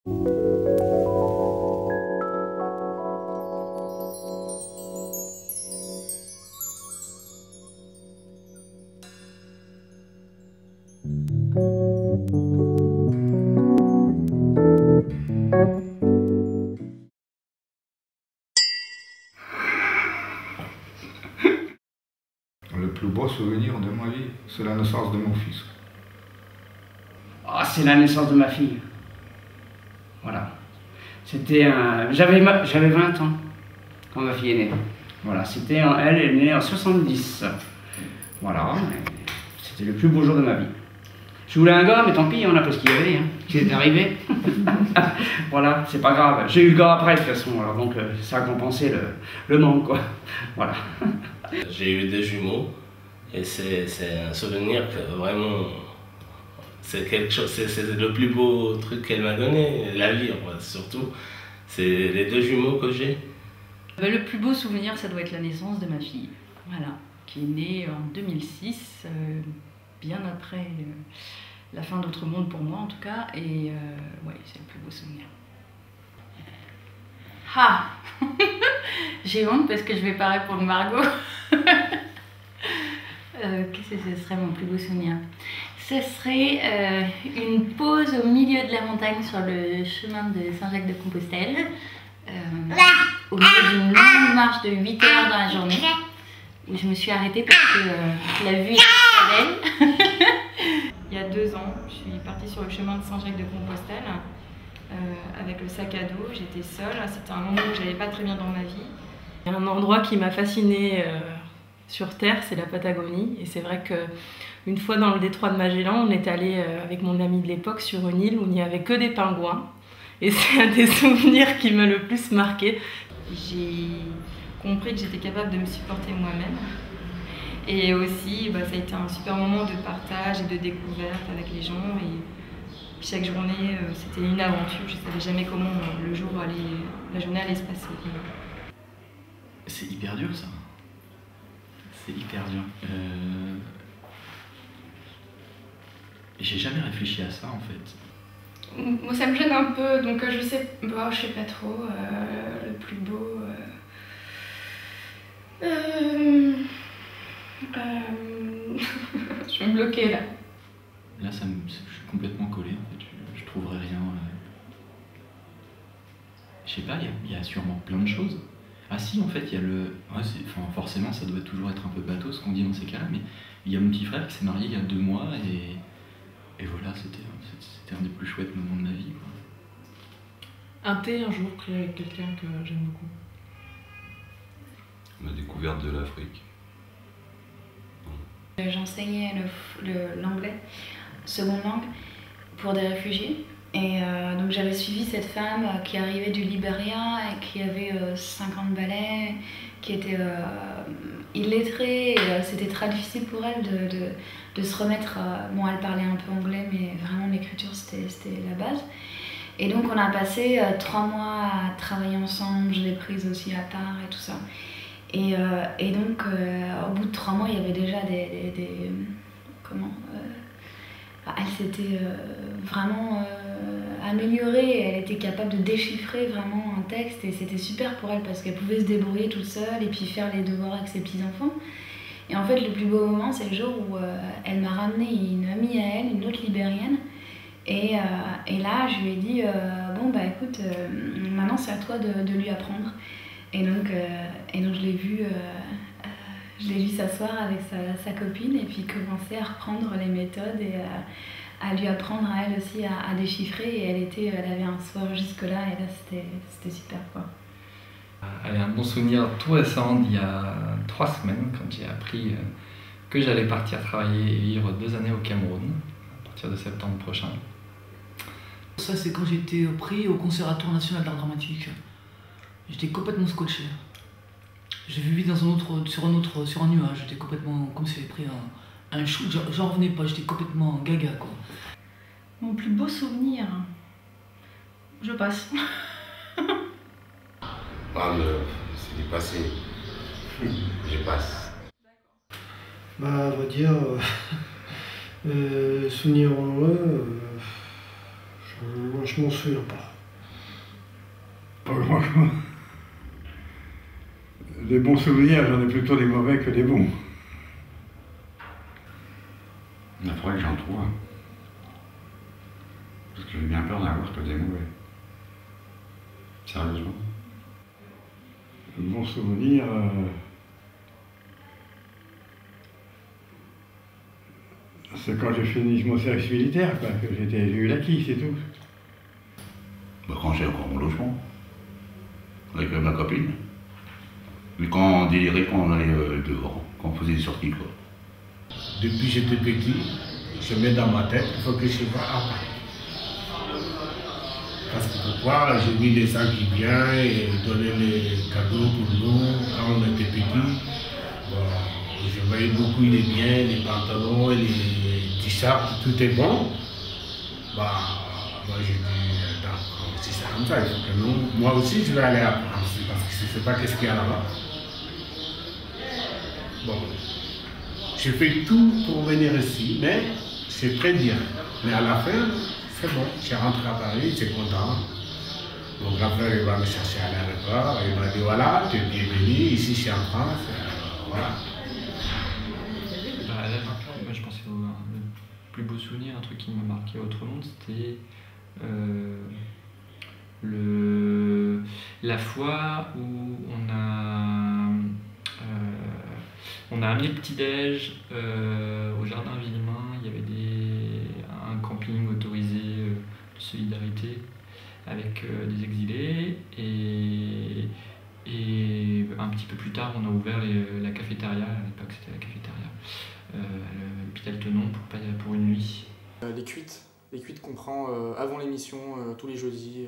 Le plus beau souvenir de ma vie, c'est la naissance de mon fils. Ah, c'est la naissance de ma fille. Voilà. C'était j'avais 20 ans quand ma fille est née. Voilà, elle est née en 70. Voilà, c'était le plus beau jour de ma vie. Je voulais un gars, mais tant pis, on a pris ce qu'il y avait, hein. C'est arrivé. Voilà, c'est pas grave. J'ai eu le gars après, de toute façon, alors donc ça a compensé le manque, quoi. Voilà. J'ai eu des jumeaux, et c'est un souvenir que vraiment, c'est quelque chose, c'est le plus beau truc qu'elle m'a donné, la vie, en fait, surtout. C'est les 2 jumeaux que j'ai. Le plus beau souvenir, ça doit être la naissance de ma fille, voilà, qui est née en 2006, bien après la fin d'Autre Monde pour moi en tout cas, et ouais, c'est le plus beau souvenir. Ah j'ai honte parce que je vais pas répondre Margot. Qu'est-ce que ce serait mon plus beau souvenir? Ce serait une pause au milieu de la montagne sur le chemin de Saint-Jacques-de-Compostelle, au milieu d'une longue marche de 8 heures dans la journée, où je me suis arrêtée parce que la vue était très belle. Il y a 2 ans, je suis partie sur le chemin de Saint-Jacques-de-Compostelle avec le sac à dos. J'étais seule, c'était un moment où j'allais pas très bien dans ma vie. Il y a un endroit qui m'a fascinée sur Terre, c'est la Patagonie. Et c'est vrai qu'une fois dans le détroit de Magellan, on est allé avec mon ami de l'époque sur une île où il n'y avait que des pingouins. Et c'est un des souvenirs qui m'a le plus marqué. J'ai compris que j'étais capable de me supporter moi-même. Et aussi, ça a été un super moment de partage et de découverte avec les gens. Et chaque journée, c'était une aventure. Je ne savais jamais comment la journée allait se passer. C'est hyper dur, ça. C'est hyper dur. J'ai jamais réfléchi à ça, en fait. Moi, ça me gêne un peu, donc je sais pas trop. Le plus beau... je vais me bloquer là. Là, je suis complètement collé, en fait. Je trouverai rien. Je sais pas, il y a sûrement plein de choses. Ah si, en fait, il y a le... Ouais, forcément, ça doit toujours être un peu bateau ce qu'on dit dans ces cas-là, mais il y a mon petit frère qui s'est marié il y a 2 mois, et voilà, c'était un des plus chouettes moments de ma vie, quoi. Un thé un jour pris avec quelqu'un que j'aime beaucoup. Ma découverte de l'Afrique. J'enseignais l'anglais, seconde langue, pour des réfugiés. Et donc j'avais suivi cette femme qui arrivait du Libéria et qui avait 50 balais, qui était illettrée. Et c'était très difficile pour elle de se remettre. Bon, elle parlait un peu anglais, mais vraiment l'écriture c'était la base. Et donc on a passé 3 mois à travailler ensemble, je l'ai prise aussi à part et tout ça. Et donc au bout de 3 mois, il y avait déjà elle s'était vraiment améliorée, elle était capable de déchiffrer vraiment un texte et c'était super pour elle parce qu'elle pouvait se débrouiller toute seule et puis faire les devoirs avec ses petits-enfants. Et en fait, le plus beau moment, c'est le jour où elle m'a ramené une amie à elle, une autre libérienne. Et là, je lui ai dit bon, bah écoute, maintenant c'est à toi de lui apprendre. Et donc je l'ai vu s'asseoir avec sa copine et puis commencer à reprendre les méthodes et à lui apprendre à elle aussi à déchiffrer. Et elle avait un soir jusque-là et là c'était super, quoi. Allez, un bon souvenir tout récent d'il y a 3 semaines quand j'ai appris que j'allais partir travailler et vivre 2 années au Cameroun à partir de septembre prochain. Ça, c'est quand j'étais pris au Conservatoire national d'art dramatique. J'étais complètement scotché. J'ai vu sur un nuage, j'étais complètement comme si j'avais pris un shoot, j'en revenais pas, j'étais complètement gaga, quoi. Mon plus beau souvenir, je passe. Ah, mais c'est du passé. Je passe. Bah, à vrai dire, souvenir heureux, je m'en souviens pas. Pas grand-chose. Des bons souvenirs, j'en ai plutôt des mauvais que des bons. Il faudrait que j'en trouve. Parce que j'ai bien peur d'en avoir que des mauvais. Sérieusement. Un bon souvenir. C'est quand j'ai fini mon service militaire, quoi, que j'ai eu l'acquis, c'est tout. Bah, quand j'ai encore mon logement. Avec ma copine. Mais quand on délirait, quand on allait dehors, quand on faisait des sorties, quoi. Depuis que j'étais petit, je mets dans ma tête qu'il faut que je sois à Paris. Parce que pourquoi j'ai vu les gens qui viennent et donner les cadeaux pour nous quand on était petits. Bon, je voyais beaucoup les biens, les pantalons, les t-shirts, tout est bon. Bah, moi j'ai dit, si c'est comme ça, il faut que nous, moi aussi je vais aller à France parce que je ne sais pas qu'est-ce qu'il y a là-bas. Bon, j'ai fait tout pour venir ici, mais c'est très bien. Mais à la fin, c'est bon, je suis rentré à Paris, c'est content. Mon grand frère il va me chercher à l'aéroport, il m'a dit voilà, tu es bienvenu, ici je suis en France, voilà. Bah, là, moi je pensais au le plus beau souvenir, un truc qui m'a marqué autrement, c'était la fois où on a amené le petit-déj au jardin Villemain. Il y avait un camping autorisé de solidarité avec des exilés et un petit peu plus tard on a ouvert la cafétéria, à l'époque c'était la cafétéria, à l'hôpital Tenon pour une nuit. Les cuites qu'on prend avant l'émission tous les jeudis.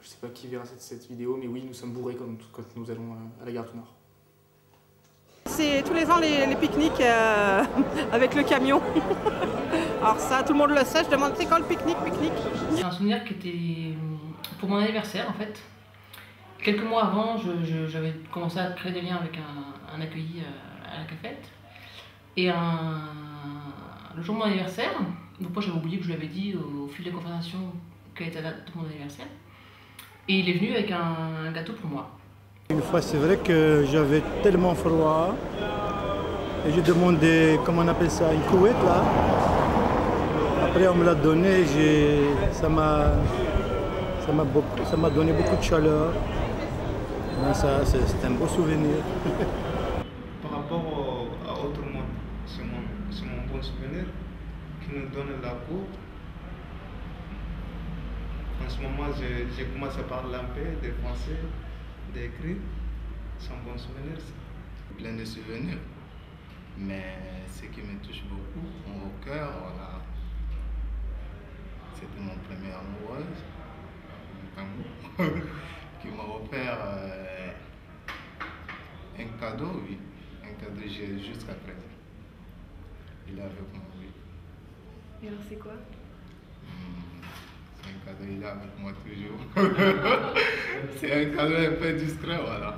Je sais pas qui verra cette vidéo, mais oui, nous sommes bourrés quand nous allons à la gare du Nord. C'est tous les ans les pique-niques avec le camion. Alors ça, tout le monde le sait, je demande c'est quand le pique-nique. C'est un souvenir qui était pour mon anniversaire en fait. Quelques mois avant, j'avais commencé à créer des liens avec un accueilli à la cafette. Et le jour de mon anniversaire, donc moi j'avais oublié que je lui avais dit au fil des conversations quelle était la date de mon anniversaire. Et il est venu avec un gâteau pour moi. Une fois, c'est vrai que j'avais tellement froid et j'ai demandé, comment on appelle ça, une couette là. Après, on me l'a donné, ça m'a donné beaucoup de chaleur. C'est un beau souvenir. Par rapport à autre monde, c'est mon bon souvenir qui nous donne la coupe. En ce moment, j'ai commencé à parler un peu de français, d'écrire. C'est un bon souvenir. Plein de souvenirs. Mais ce qui me touche beaucoup au cœur, voilà, c'était mon premier amoureuse, qui m'a offert un cadeau, oui. Un cadeau jusqu'à présent. Il est avec moi, oui. Et alors c'est quoi? C'est un cadeau, il est avec moi toujours. C'est un cadeau un peu discret, voilà.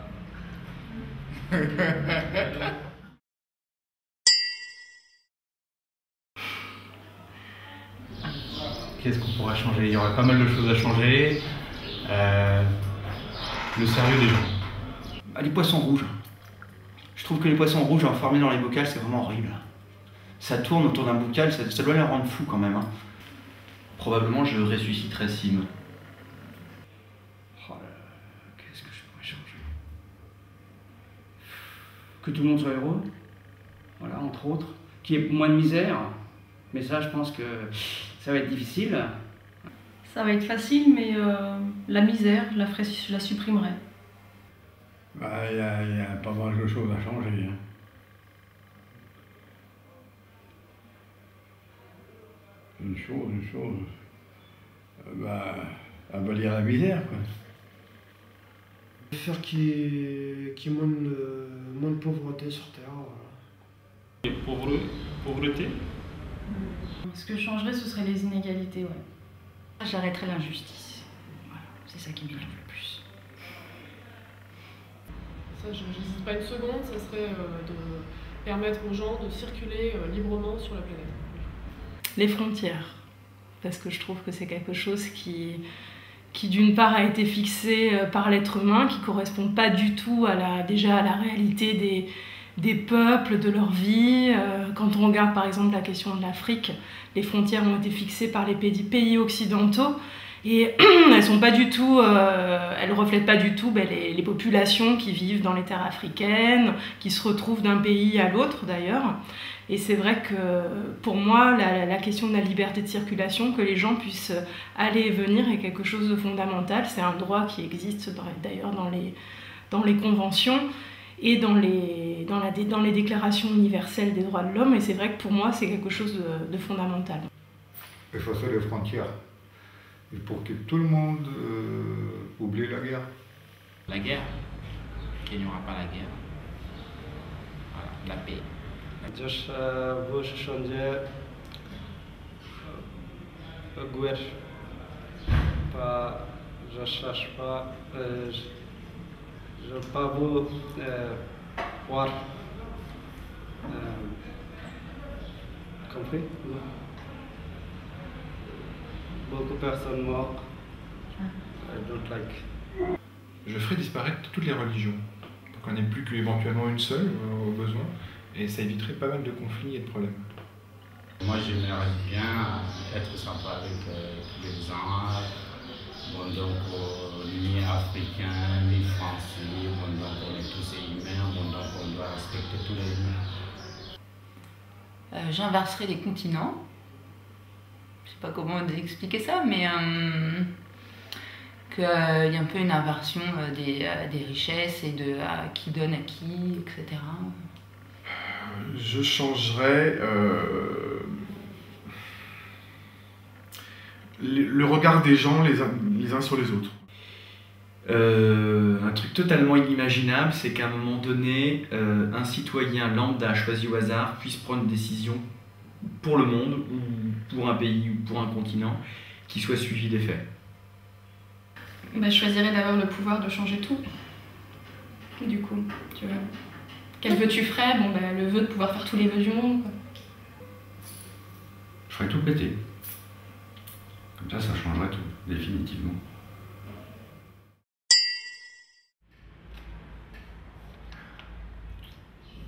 Qu'est-ce qu'on pourrait changer? Il y aurait pas mal de choses à changer. Le sérieux des gens. Les poissons rouges. Je trouve que les poissons rouges enfermés dans les bocals, c'est vraiment horrible. Ça tourne autour d'un bocal, ça doit les rendre fous quand même. Hein. Probablement je ressusciterais Sim. Oh là là, qu'est-ce que je pourrais changer? Que tout le monde soit heureux, voilà, entre autres. Qu'il y ait moins de misère, mais ça je pense que ça va être difficile. Ça va être facile, mais la misère, je la supprimerai. Bah, y a pas mal de choses à changer. Hein. Une chose. Bah, abolir la misère, quoi. Faire qu'il y ait moins de pauvreté sur Terre. Voilà. Et pauvreté? Ce que je changerais, ce serait les inégalités, ouais. J'arrêterais l'injustice. Voilà, c'est ça qui m'énerve le plus. Ça, je n'hésite pas une seconde, ça serait de permettre aux gens de circuler librement sur la planète. Les frontières, parce que je trouve que c'est quelque chose qui qui d'une part a été fixé par l'être humain, qui ne correspond pas du tout déjà à la réalité des peuples, de leur vie. Quand on regarde par exemple la question de l'Afrique, les frontières ont été fixées par les pays occidentaux et elles sont pas du tout, elles reflètent pas du tout les populations qui vivent dans les terres africaines, qui se retrouvent d'un pays à l'autre d'ailleurs. Et c'est vrai que pour moi, la question de la liberté de circulation, que les gens puissent aller et venir, est quelque chose de fondamental. C'est un droit qui existe d'ailleurs dans les conventions et dans les déclarations universelles des droits de l'homme. Et c'est vrai que pour moi, c'est quelque chose de fondamental. Effacer les frontières. Et pour que tout le monde oublie la guerre. La guerre, qu'il n'y aura pas la guerre. Voilà, la paix. Just vou changer a guerre. Pas, je cherche pas, je pas vous voir. Compris? Beaucoup de personnes mortes. I don't like. Je ferai disparaître toutes les religions, pour qu'on n'ait plus qu'éventuellement une seule au besoin, et ça éviterait pas mal de conflits et de problèmes. Moi j'aimerais bien être sympa avec tous les gens, bon, donc ni africains, ni français, bon, donc on est tous humains, bon, donc on doit respecter tous les humains. J'inverserai les continents. Je sais pas comment expliquer ça, mais qu'il y a un peu une inversion des richesses et de qui donne à qui, etc. Je changerais le regard des gens les uns sur les autres. Un truc totalement inimaginable, c'est qu'à un moment donné, un citoyen lambda choisi au hasard puisse prendre une décision pour le monde, ou pour un pays, ou pour un continent, qui soit suivi des faits. Bah, je choisirais d'avoir le pouvoir de changer tout. Du coup, tu vois. Quel vœu tu ferais? Bon, bah, le vœu de pouvoir faire tous les vœux du monde, quoi. Je ferais tout péter. Comme ça changerait tout, définitivement.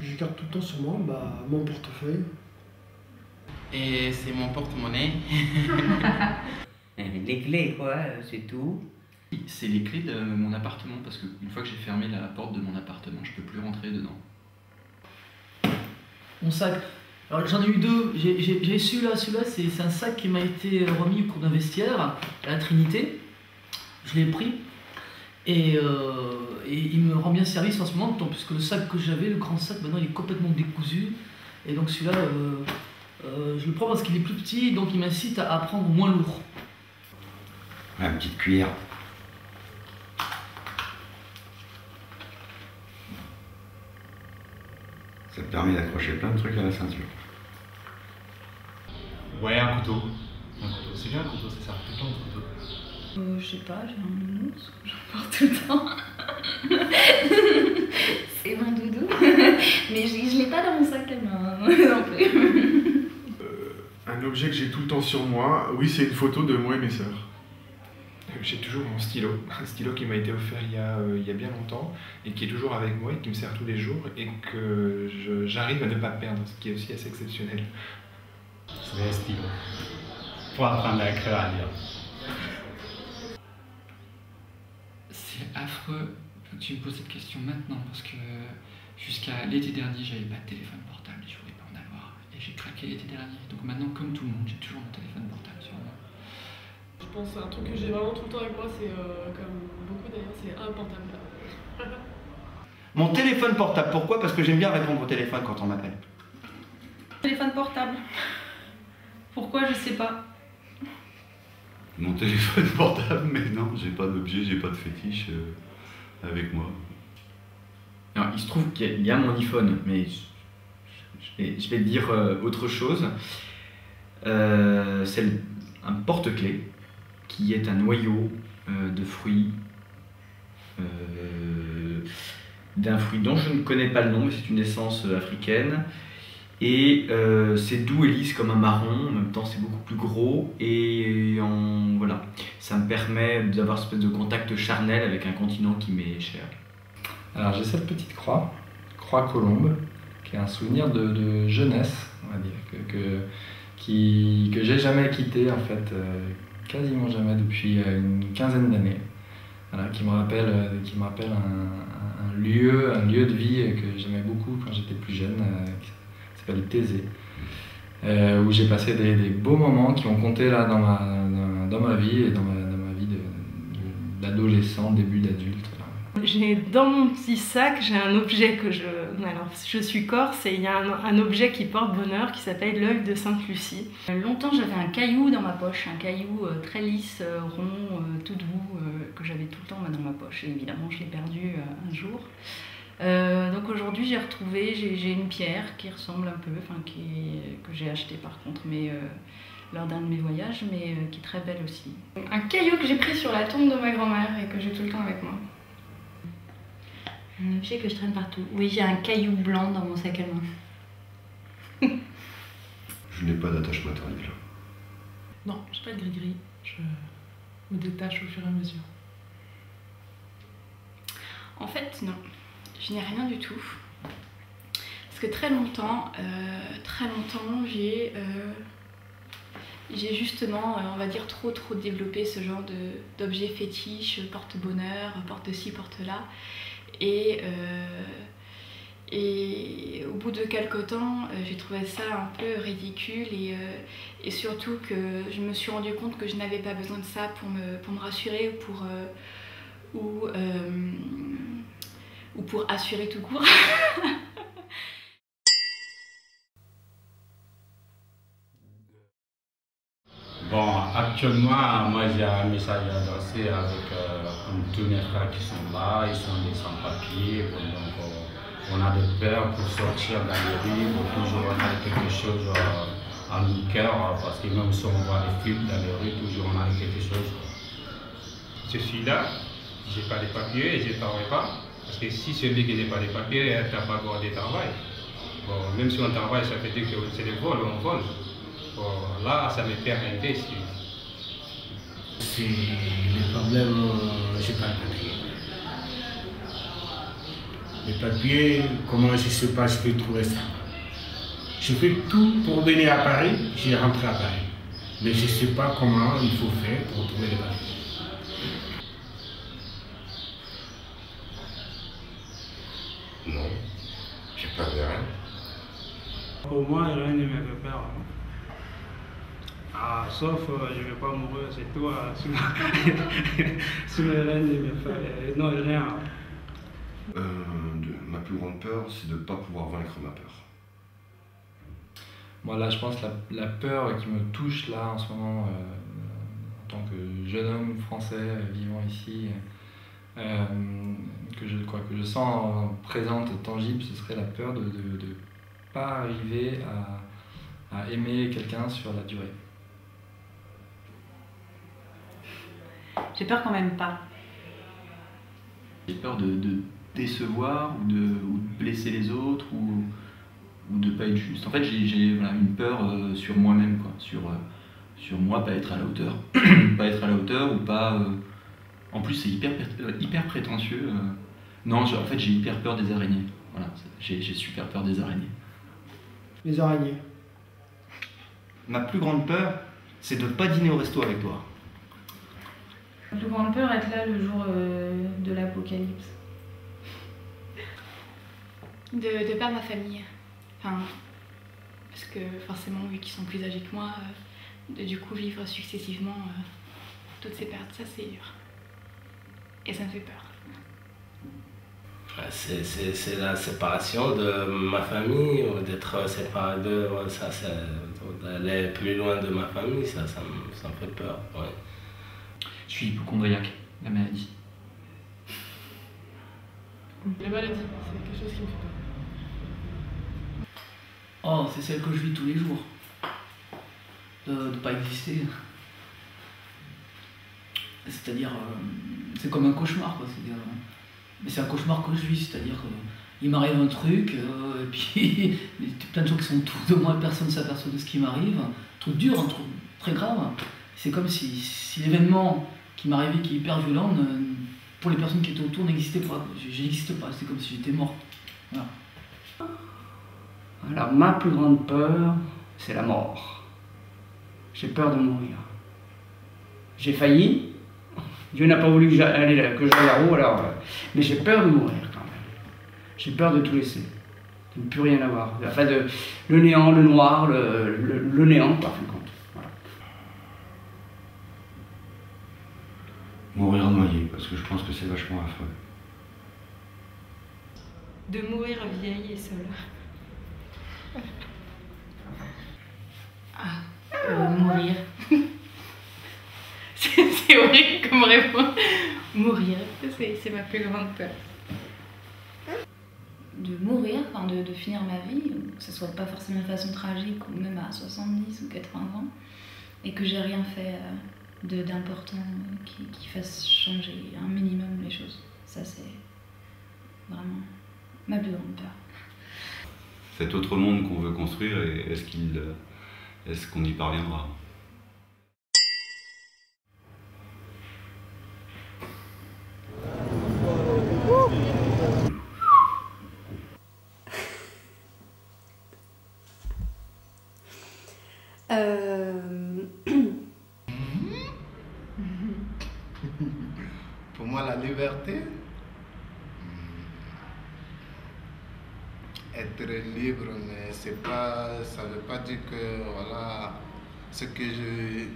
Je garde tout le temps sur moi mon portefeuille. Et c'est mon porte-monnaie. Les clés, quoi, c'est tout. C'est les clés de mon appartement, parce qu'une fois que j'ai fermé la porte de mon appartement, je peux plus rentrer dedans. Mon sac. Alors j'en ai eu deux. J'ai celui-là, c'est un sac qui m'a été remis au cours d'un vestiaire à la Trinité. Je l'ai pris. Et il me rend bien service en ce moment, puisque le sac que j'avais, le grand sac, maintenant il est complètement décousu. Et donc celui-là, je le prends parce qu'il est plus petit, donc il m'incite à prendre moins lourd. Ouais, une petite cuillère. Ça te permet d'accrocher plein de trucs à la ceinture. Ouais, un couteau. Un couteau. C'est bien un couteau, ça sert tout le temps de couteau. Je sais pas, j'ai un nounours, j'en porte tout le temps. C'est mon doudou. Mais je l'ai pas dans mon sac à main non plus. Un objet que j'ai tout le temps sur moi, oui, c'est une photo de moi et mes sœurs. J'ai toujours mon stylo, un stylo qui m'a été offert il y a bien longtemps et qui est toujours avec moi et qui me sert tous les jours et que j'arrive à ne pas perdre, ce qui est aussi assez exceptionnel. C'est un stylo pour apprendre à écrire à lire. C'est affreux que tu me poses cette question maintenant, parce que jusqu'à l'été dernier, j'avais pas de téléphone portable et je voulais pas en avoir. Et j'ai craqué l'été dernier. Donc maintenant, comme tout le monde, j'ai toujours mon téléphone portable sur moi. Je pense que un truc que j'ai vraiment tout le temps avec moi, c'est comme beaucoup d'ailleurs, c'est un portable. Mon téléphone portable, pourquoi? Parce que j'aime bien répondre au téléphone quand on m'appelle. Téléphone portable. Pourquoi? Je sais pas. Mon téléphone portable, mais non, j'ai pas d'objet, j'ai pas de fétiche avec moi. Alors, il se trouve qu'il y a mon iPhone, mais je vais te dire autre chose. C'est un porte-clés qui est un noyau de fruits, d'un fruit dont je ne connais pas le nom, mais c'est une essence africaine. Et c'est doux et lisse comme un marron, en même temps c'est beaucoup plus gros, et voilà. ça me permet d'avoir cette espèce de contact charnel avec un continent qui m'est cher. Alors j'ai cette petite croix colombe, qui est un souvenir de jeunesse, on va dire, que j'ai jamais quitté en fait, quasiment jamais depuis une quinzaine d'années. Voilà, qui me rappelle un lieu de vie que j'aimais beaucoup quand j'étais plus jeune, qui s'appelle Thésée, où j'ai passé des beaux moments qui ont compté là dans ma vie et dans ma vie d'adolescent, début d'adulte. J'ai dans mon petit sac, j'ai un objet que alors je suis corse et il y a un objet qui porte bonheur qui s'appelle l'œil de Sainte-Lucie. Longtemps j'avais un caillou dans ma poche, un caillou très lisse, rond, tout doux, que j'avais tout le temps dans ma poche. Et évidemment je l'ai perdu un jour. Donc aujourd'hui j'ai retrouvé, j'ai une pierre qui ressemble un peu, que j'ai achetée par contre, mais lors d'un de mes voyages, mais qui est très belle aussi. Un caillou que j'ai pris sur la tombe de ma grand-mère et que j'ai tout le temps avec moi. Un objet que je traîne partout. Oui, j'ai un caillou blanc dans mon sac à main. Je n'ai pas d'attache matérielle. Non, j'ai pas de gris-gris. Je me détache au fur et à mesure. En fait, non. Je n'ai rien du tout. Parce que très longtemps, j'ai justement, on va dire, trop développé ce genre d'objets fétiches, porte-bonheur, porte-ci, porte-là. Et au bout de quelques temps, j'ai trouvé ça un peu ridicule et surtout que je me suis rendu compte que je n'avais pas besoin de ça pour me rassurer ou pour assurer tout court. Bon, actuellement, moi j'ai un message adressé avec tous mes frères qui sont là, ils sont des sans-papiers, donc on a de peur pour sortir dans les rues, toujours on a quelque chose en nous cœur, parce que même si on voit les films dans les rues, toujours on a quelque chose. Je suis là, j'ai pas de papiers et je ne travaille pas, parce que si celui qui n'a pas de papiers, tu n'as pas le droit de travail. Bon, même si on travaille, ça veut dire que c'est le vol, on vole. Bon, là, ça me fait arrêter ici. C'est le problème, j'ai pas de papier. Les papiers, comment je ne sais pas si je peux trouver ça. Je fais tout pour venir à Paris, j'ai rentré à Paris. Mais je ne sais pas comment il faut faire pour trouver les papiers. Non, j'ai pas de rien. Pour moi, rien ne me fait peur. Ah, sauf je ne vais pas mourir, c'est toi. Sinon, rien ne me fait. Non, rien. Ma plus grande peur, c'est de ne pas pouvoir vaincre ma peur. Moi là, je pense que la peur qui me touche là en ce moment, en tant que jeune homme français vivant ici, que je sens présente, tangible, ce serait la peur de ne pas arriver à aimer quelqu'un sur la durée. J'ai peur quand même pas. J'ai peur de décevoir ou de blesser les autres ou de pas être juste. En fait, j'ai voilà, une peur sur moi-même, quoi, sur moi, pas être à la hauteur. Pas être à la hauteur ou pas... En plus, c'est hyper prétentieux. Non, en fait, j'ai hyper peur des araignées. Voilà, j'ai super peur des araignées. Les araignées. Ma plus grande peur, c'est de ne pas dîner au resto avec toi. Ma plus grande peur, être là le jour de l'apocalypse. De perdre ma famille. Enfin, parce que forcément, vu qu'ils sont plus âgés que moi, de du coup vivre successivement toutes ces pertes, ça c'est dur. Et ça me fait peur. C'est la séparation de ma famille, ou d'être séparé d'eux, ça, d'aller plus loin de ma famille, ça me fait peur. Ouais. Je suis hypocondriaque, la maladie. Les maladies, c'est quelque chose qui me fait peur. Oh, c'est celle que je vis tous les jours. De ne pas exister. C'est-à-dire, c'est comme un cauchemar, quoi. Mais c'est un cauchemar que je vis, c'est-à-dire qu'il m'arrive un truc, et puis plein de gens qui sont autour de moi, personne ne s'aperçoit de ce qui m'arrive. Un truc dur, un truc très grave. C'est comme si l'événement qui m'est arrivé, qui est hyper violent, pour les personnes qui étaient autour, n'existait pas. J'existe pas, c'est comme si j'étais mort. Voilà. Alors, ma plus grande peur, c'est la mort. J'ai peur de mourir. J'ai failli. Dieu n'a pas voulu que j'aille à haut, alors. Mais j'ai peur de mourir quand même. J'ai peur de tout laisser. De ne plus rien avoir. Enfin, le néant, le noir, le néant, quoi, en fin de compte. Voilà. Mourir noyé, parce que je pense que c'est vachement affreux. De mourir vieille et seule. Mourir. C'est horrible comme réponse. Mourir, c'est ma plus grande peur. De mourir, enfin de finir ma vie, que ce soit pas forcément de façon tragique ou même à 70 ou 80 ans, et que j'ai rien fait d'important qui fasse changer un minimum les choses. Ça c'est vraiment ma plus grande peur. Cet autre monde qu'on veut construire, est-ce qu'on y parviendra? Pour moi, la liberté, être libre, mais c'est pas, ça veut pas dire que voilà, ce que je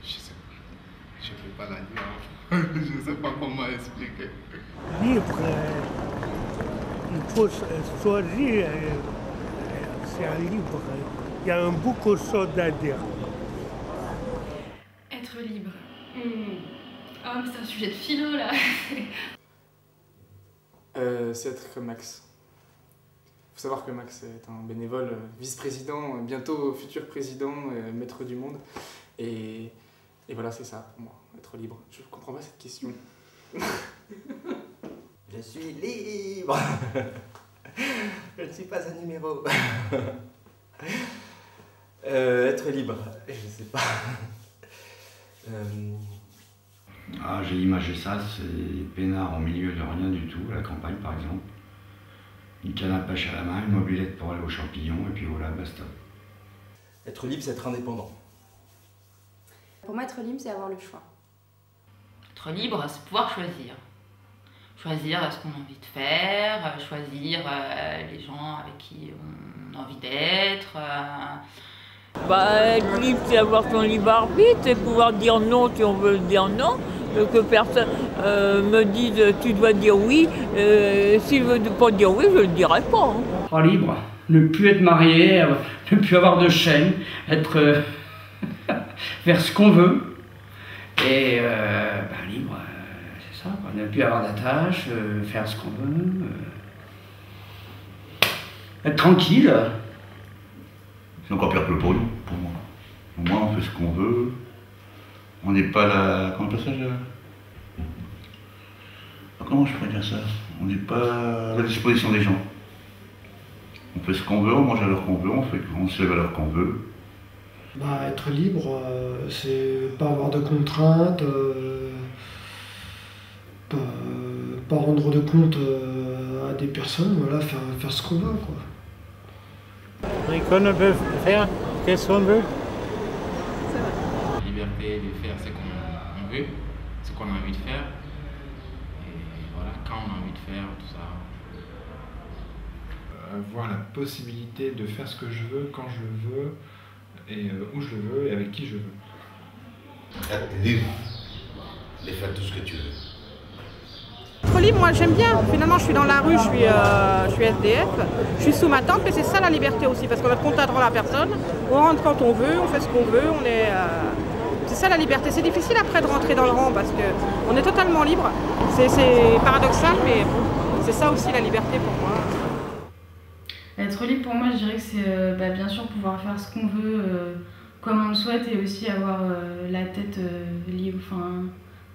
sais pas, je peux pas la dire. Je sais pas comment expliquer. Libre, il faut choisir, c'est un livre. Il y a beaucoup de choses à dire. Être libre. Ah, mais c'est un sujet de philo là. C'est être comme Max. Il faut savoir que Max est un bénévole, vice-président, bientôt futur président, maître du monde. Et voilà, c'est ça pour moi, être libre. Je comprends pas cette question. Je suis libre. Je ne suis pas un numéro. Être libre, je sais pas. Ah, j'ai imagé ça, c'est peinard au milieu de rien du tout, à la campagne par exemple. Une canne à pêche à la main, une mobilette pour aller aux champignons, et puis voilà, basta. Être libre, c'est être indépendant. Pour moi, être libre, c'est avoir le choix. Être libre, c'est pouvoir choisir. Choisir ce qu'on a envie de faire, choisir les gens avec qui on a envie d'être. Être libre, c'est avoir son libre arbitre, c'est pouvoir dire non si on veut dire non, que personne me dise tu dois dire oui, s'il veut pas dire oui, je ne le dirai pas. Hein. Être libre, ne plus être marié, ne plus avoir de chaîne, être faire ce qu'on veut, et libre, c'est ça, quoi. Ne plus avoir d'attache, faire ce qu'on veut, être tranquille. C'est encore pire que le pognon, pour moi. Au moins, on fait ce qu'on veut. On n'est pas là. Comment on appelle ça comment je pourrais dire ça? On n'est pas à la disposition des gens. On fait ce qu'on veut, on mange à l'heure qu'on veut, on se lève à l'heure qu'on veut. Être libre, c'est pas avoir de contraintes, pas rendre de compte à des personnes, voilà, faire ce qu'on veut, quoi. Et qu'on peut faire ce qu'on veut. La liberté de faire ce qu'on veut, ce qu'on a envie de faire. Et voilà, quand on a envie de faire, tout ça. Avoir la possibilité de faire ce que je veux, quand je le veux, et où je le veux, et avec qui je veux. Être libre de faire tout ce que tu veux. Être libre, moi j'aime bien. Finalement, je suis dans la rue, je suis SDF, je suis sous ma tente, mais c'est ça la liberté aussi, parce qu'on a compte à la personne, on rentre quand on veut, on fait ce qu'on veut, c'est ça la liberté. C'est difficile après de rentrer dans le rang, parce qu'on est totalement libre. C'est paradoxal, mais bon, c'est ça aussi la liberté pour moi. Être libre pour moi, je dirais que c'est bien sûr pouvoir faire ce qu'on veut, comme on le souhaite, et aussi avoir la tête libre. Enfin,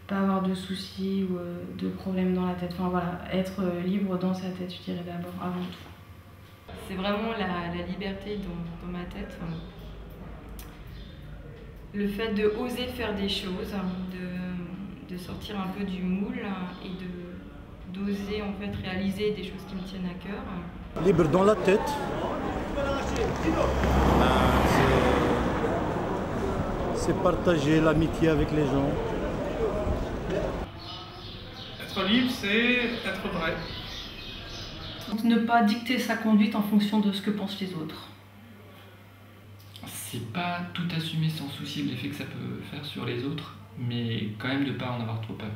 pas avoir de soucis ou de problèmes dans la tête. Enfin voilà, être libre dans sa tête, je dirais d'abord, avant tout. C'est vraiment la liberté dans ma tête. le fait de oser faire des choses, de sortir un peu du moule et d'oser en fait réaliser des choses qui me tiennent à cœur. Libre dans la tête. C'est partager l'amitié avec les gens. Être libre, c'est être vrai. Ne pas dicter sa conduite en fonction de ce que pensent les autres. C'est pas tout assumer sans souci de l'effet que ça peut faire sur les autres, mais quand même de pas en avoir trop peur.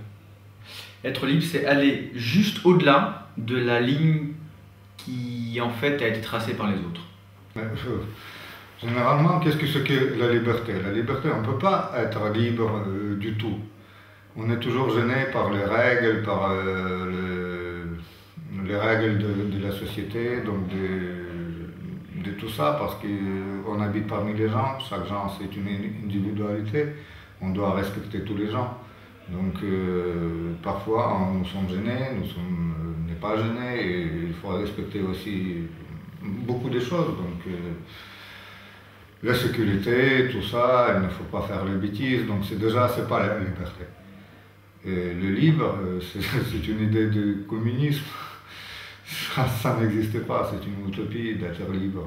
Être libre, c'est aller juste au-delà de la ligne qui en fait a été tracée par les autres. Généralement, qu'est-ce que c'est que la liberté? La liberté, on ne peut pas être libre du tout. On est toujours gêné par les règles, par les règles de la société, donc de tout ça, parce qu'on habite parmi les gens, chaque gens c'est une individualité, on doit respecter tous les gens. Donc parfois nous sommes gênés, on n'est pas gênés, et il faut respecter aussi beaucoup de choses. Donc la sécurité, tout ça, il ne faut pas faire les bêtises, donc c'est pas la liberté. Et le libre, c'est une idée de communisme. Ça n'existe pas, c'est une utopie d'être libre.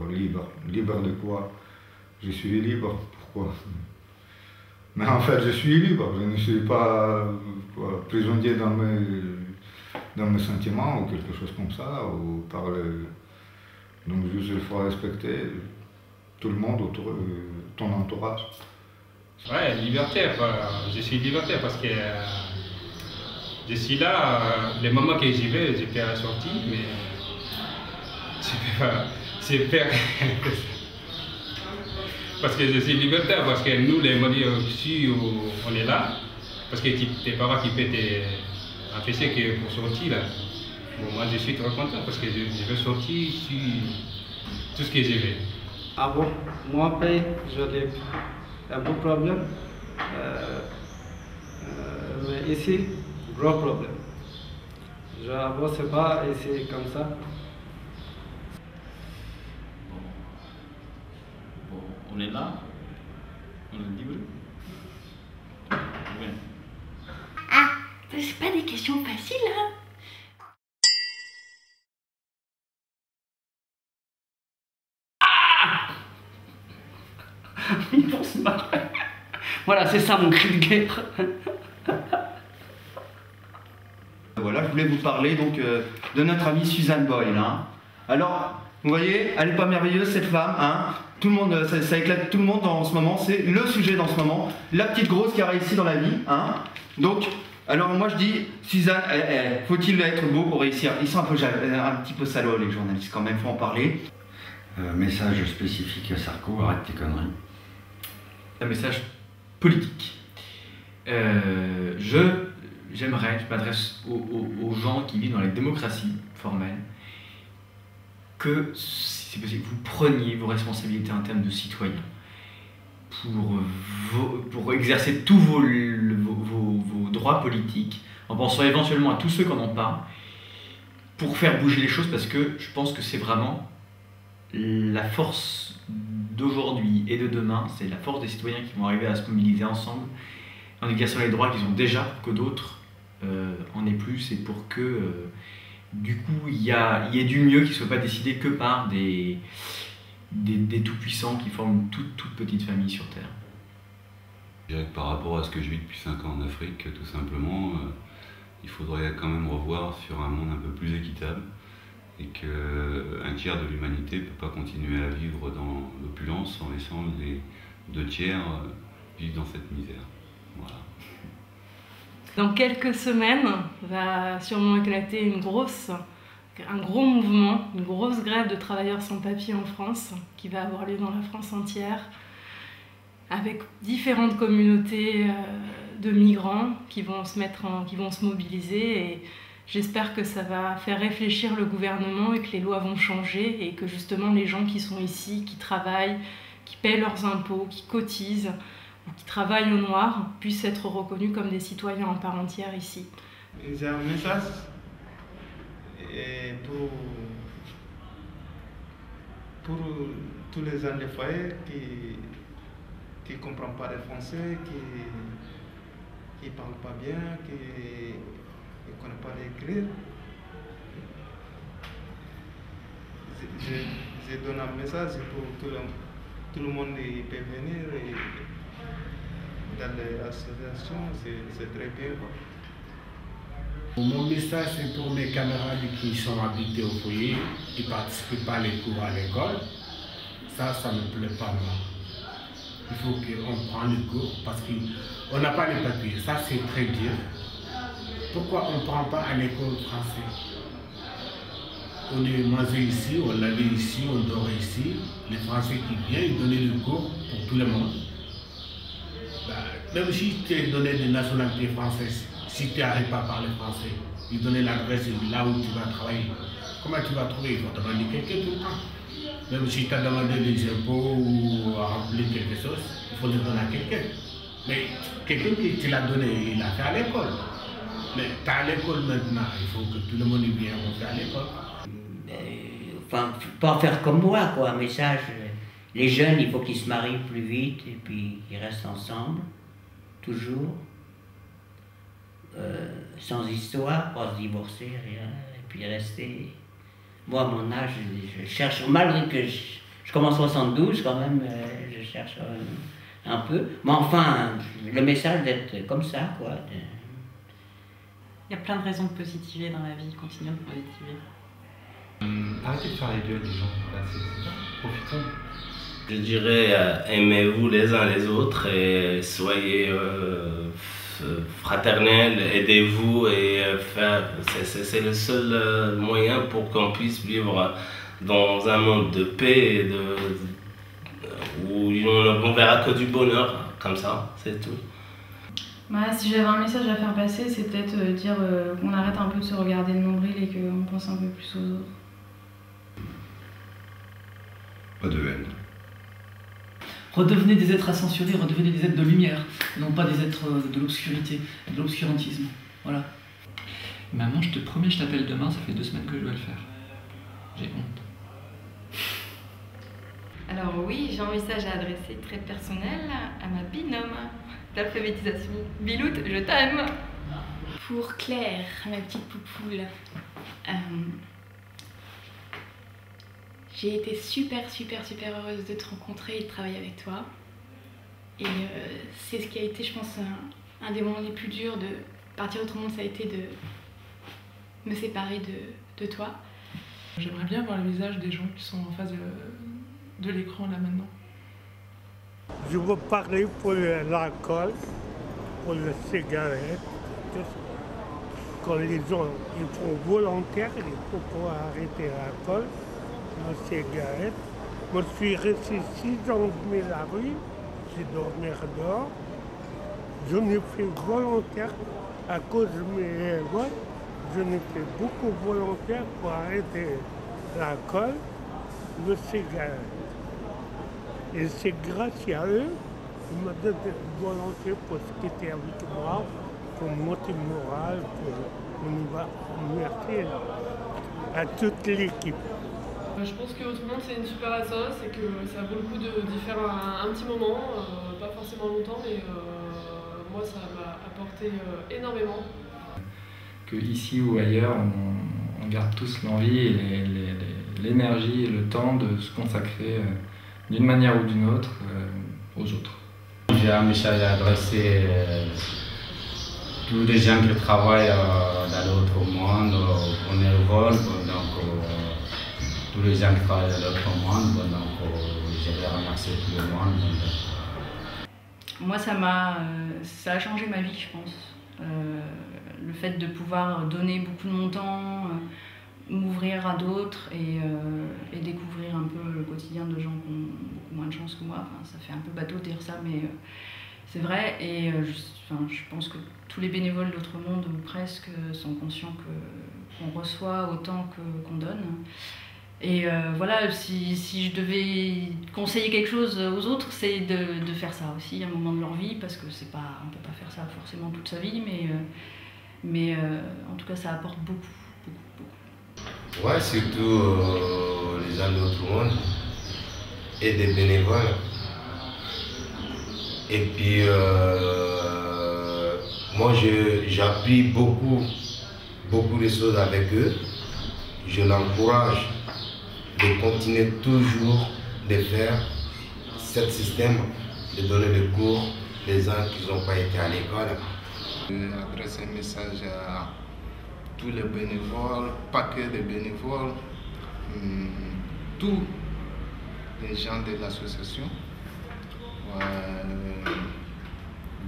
Libre de quoi? Je suis libre, pourquoi? Mais en fait, je suis libre, je ne suis pas prisonnier dans mes sentiments ou quelque chose comme ça. Donc juste, il faut respecter tout le monde autour de ton entourage. Ouais, libertaire, je suis libertaire parce que je suis là, les moments que j'y vais, j'étais à la sortie, mais c'est faire. Parce que je suis libertaire, parce que nous, les Maliens aussi, on est là, parce que tes parents qui peuvent t'empêcher que pour sortir là. Bon, moi je suis très content parce que je vais sortir sur tout ce que je veux. Ah bon, moi, j'ai un beau problème. Mais ici, gros problème. Je n'avance pas ici comme ça. Bon, on est là, on est libre. Ouais. Ah, c'est pas des questions faciles, hein? Ils vont se marrer. Voilà, c'est ça mon cri de guerre. Voilà, je voulais vous parler donc de notre amie Suzanne Boyle. Hein. Alors, vous voyez, elle n'est pas merveilleuse cette femme. Hein. Tout le monde, ça éclate tout le monde en ce moment. C'est le sujet dans ce moment. La petite grosse qui a réussi dans la vie. Hein. Donc, alors moi je dis, Suzanne, faut-il être beau pour réussir? Ils sont un petit peu salauds les journalistes quand même, faut en parler. Message spécifique à Sarko, arrête tes conneries. Un message politique. Je m'adresse aux gens qui vivent dans les démocraties formelles, que, si c'est possible, vous preniez vos responsabilités en termes de citoyens pour exercer tous vos droits politiques, en pensant éventuellement à tous ceux qui n'en ont pas, pour faire bouger les choses, parce que je pense que c'est vraiment la force d'aujourd'hui et de demain, c'est la force des citoyens qui vont arriver à se mobiliser ensemble en exerçant les droits qu'ils ont déjà pour que d'autres en aient plus, et pour que du coup il y ait du mieux qui ne soit pas décidé que par des tout-puissants qui forment une toute petite famille sur Terre. Je dirais que par rapport à ce que je vis depuis 5 ans en Afrique, tout simplement, il faudrait quand même revoir sur un monde un peu plus équitable, et qu'un tiers de l'humanité ne peut pas continuer à vivre dans l'opulence en laissant les 2 tiers vivre dans cette misère. Voilà. Dans quelques semaines, va sûrement éclater un gros mouvement, une grosse grève de travailleurs sans papier en France, qui va avoir lieu dans la France entière, avec différentes communautés de migrants qui vont se mobiliser, et j'espère que ça va faire réfléchir le gouvernement et que les lois vont changer, et que justement les gens qui sont ici, qui travaillent, qui paient leurs impôts, qui cotisent, ou qui travaillent au noir, puissent être reconnus comme des citoyens en part entière ici. J'ai un message pour tous les gens des foyers qui ne comprend pas le français, qui ne parle pas bien, qui ne connaît pas l'écrire. Je donne un message pour que tout le monde peut venir et dans l'association, c'est très bien. Mon message, c'est pour mes camarades qui sont habités au foyer, qui ne participent pas à les cours à l'école. Ça ne me plaît pas, moi. Il faut qu'on prenne les cours parce qu'on n'a pas les papiers. Ça, c'est très dur. Pourquoi on ne prend pas à l'école français? On est mangé ici, on l'avait ici, on dort ici. Les Français qui viennent, ils donnent le cours pour tout le monde. Même si tu es donné de nationalité française, si tu n'arrives pas à parler français, ils donnent l'adresse là où tu vas travailler. Comment tu vas trouver? Il faut demander quelqu'un tout le temps. Même si tu as demandé des impôts ou à remplir quelque chose, il faut le donner à quelqu'un. Mais quelqu'un qui te l'a donné, il l'a fait à l'école. Mais tu es à l'école maintenant, il faut que tout le monde vienne à l'école. Enfin, pas faire comme moi, quoi, un message. Les jeunes, il faut qu'ils se marient plus vite et puis qu'ils restent ensemble, toujours. Sans histoire, pas se divorcer, rien, et puis rester. Moi, à mon âge, je cherche, malgré que je commence 72 quand même, je cherche un peu. Mais enfin, le message d'être comme ça, quoi. Il y a plein de raisons de positiver dans la vie, continuons de positiver. Arrêtez de faire les gueules, les gens. Voilà, c'est ça. Profitons. Je dirais, aimez-vous les uns les autres et soyez fraternels, aidez-vous et c'est le seul moyen pour qu'on puisse vivre dans un monde de paix et où on ne verra que du bonheur, comme ça, c'est tout. Bah, si j'avais un message à faire passer, c'est peut-être dire qu'on arrête un peu de se regarder le nombril et qu'on pense un peu plus aux autres. Pas de haine. Redevenez des êtres ascensionnés, redevenez des êtres de lumière, non pas des êtres de l'obscurité, de l'obscurantisme. Voilà. Maman, je te promets, je t'appelle demain, ça fait 2 semaines que je dois le faire. J'ai honte. Alors oui, j'ai un message à adresser très personnel à ma binôme d'alphabétisation. Biloute, je t'aime. Pour Claire, ma petite poupoule, j'ai été super heureuse de te rencontrer et de travailler avec toi. Et c'est ce qui a été, je pense, un des moments les plus durs de partir autre monde, ça a été de me séparer de toi. J'aimerais bien voir le visage des gens qui sont en face de l'écran là maintenant. Je veux parler pour l'alcool, pour les cigarettes. Quand les gens ils font volontaire, il faut pouvoir arrêter l'alcool, les cigarettes. Moi, je suis resté 6 ans dans la rue, j'ai dormi dehors. Je n'ai fait volontaire à cause de mes voix. Je n'ai fait beaucoup volontaire pour arrêter l'alcool, les cigarettes. Et c'est grâce à eux qu'ils m'ont donné de volonté pour se quitter avec moi, pour monter le moral, pour nous merci à toute l'équipe. Je pense que Autre Monde c'est une super assoce et que ça vaut le coup d'y faire un petit moment, pas forcément longtemps, mais moi ça m'a apporté énormément. Que ici ou ailleurs, on garde tous l'envie et l'énergie et le temps de se consacrer d'une manière ou d'une autre aux autres. J'ai un message à adresser à tous les gens qui travaillent dans l'autre monde, au Nervol, tous les gens qui travaillent dans l'autre monde, je vais remercier tout le monde. Moi, ça a changé ma vie, je pense. Le fait de pouvoir donner beaucoup de mon temps, m'ouvrir à d'autres et découvrir un peu le quotidien de gens qui ont beaucoup moins de chance que moi. Enfin, ça fait un peu bateau de dire ça, mais c'est vrai. Et je pense que tous les bénévoles d'Autre Monde, ou presque, sont conscients qu'on reçoit autant qu'on donne. Et voilà, si je devais conseiller quelque chose aux autres, c'est de faire ça aussi à un moment de leur vie, parce que on ne peut pas faire ça forcément toute sa vie, mais en tout cas ça apporte beaucoup. Ouais, surtout les gens d'Autre Monde et des bénévoles. Et puis, moi, j'appuie beaucoup de choses avec eux. Je l'encourage de continuer toujours de faire ce système, de donner des cours les gens qui n'ont pas été à l'école. J'adresse un message à tous les bénévoles, pas que les bénévoles, tous les gens de l'association,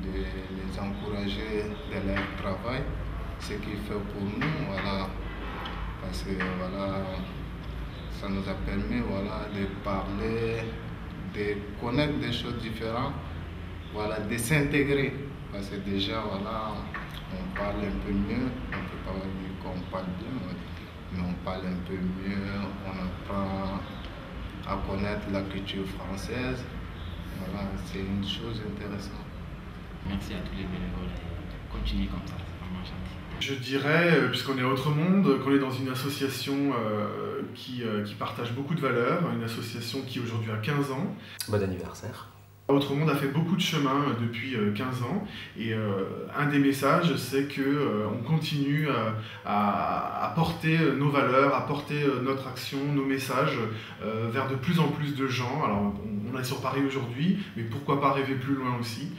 de les encourager dans leur travail, ce qu'ils font pour nous, voilà, parce que voilà, ça nous a permis voilà, de parler, de connaître des choses différentes, voilà, de s'intégrer, parce que déjà voilà, on parle un peu mieux, on ne peut pas dire qu'on parle bien, mais on parle un peu mieux, on apprend à connaître la culture française. Voilà, c'est une chose intéressante. Merci à tous les bénévoles et continuez comme ça, c'est vraiment gentil. Je dirais, puisqu'on est à Autre Monde, qu'on est dans une association qui partage beaucoup de valeurs, une association qui aujourd'hui a 15 ans. Bon anniversaire. Autre Monde a fait beaucoup de chemin depuis 15 ans et un des messages c'est qu'on continue à porter nos valeurs, à porter notre action, nos messages vers de plus en plus de gens. Alors on est sur Paris aujourd'hui, mais pourquoi pas rêver plus loin aussi.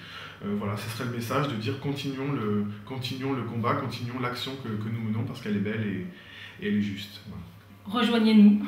Voilà, ce serait le message de dire continuons le combat, continuons l'action que nous menons parce qu'elle est belle et elle est juste. Voilà. Rejoignez-nous.